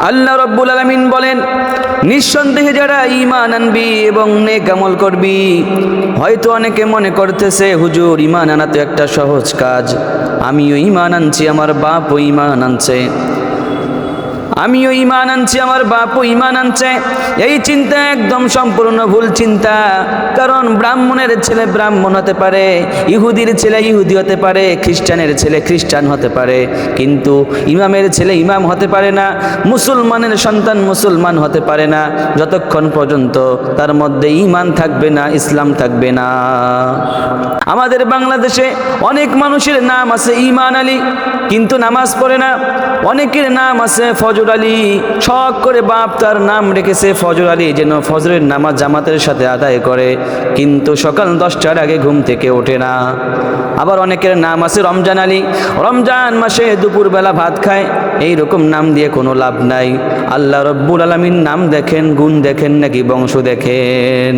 আল্লাহ রাব্বুল আলামিন বলেন, নিঃসন্দেহে যারা ঈমান আনবি এবং নেক আমল করবি। হয়তো অনেকে মনে করতেছে, হুজুর ঈমান আনা তো একটা সহজ কাজ, আমিও ঈমান আনছি, আমার বাপও ঈমান আনছে, আমিও ঈমান আনছি, আমার বাপও ঈমান আনছে। এই চিন্তা একদম সম্পূর্ণ ভুল চিন্তা। কারণ ব্রাহ্মণের ছেলে ব্রাহ্মণ হতে পারে, ইহুদির ছেলে ইহুদি হতে পারে, খ্রিস্টানের ছেলে খ্রিস্টান হতে পারে, কিন্তু ইমামের ছেলে ইমাম হতে পারে না, মুসলমানের সন্তান মুসলমান হতে পারে না, যতক্ষণ পর্যন্ত তার মধ্যে ঈমান থাকবে না, ইসলাম থাকবে না। আমাদের বাংলাদেশে অনেক মানুষের নাম আছে ঈমান আলী, কিন্তু নামাজ পড়ে না। অনেকের নাম আছে ফজর আলী, শখ করে বাপ তার নাম রেখেছে ফজর আলী, যেন ফজরের নামাজ জামাতের সাথে আদায় করে, কিন্তু সকাল 10টার আগে ঘুম থেকে ওঠে না। আবার অনেকের নাম আছে রমজান আলী, রমজান মাসে দুপুরবেলা ভাত খায়। এই রকম নাম দিয়ে কোনো লাভ নাই। আল্লাহ রাব্বুল আলামিন নাম দেখেন, গুণ দেখেন নাকি বংশ দেখেন?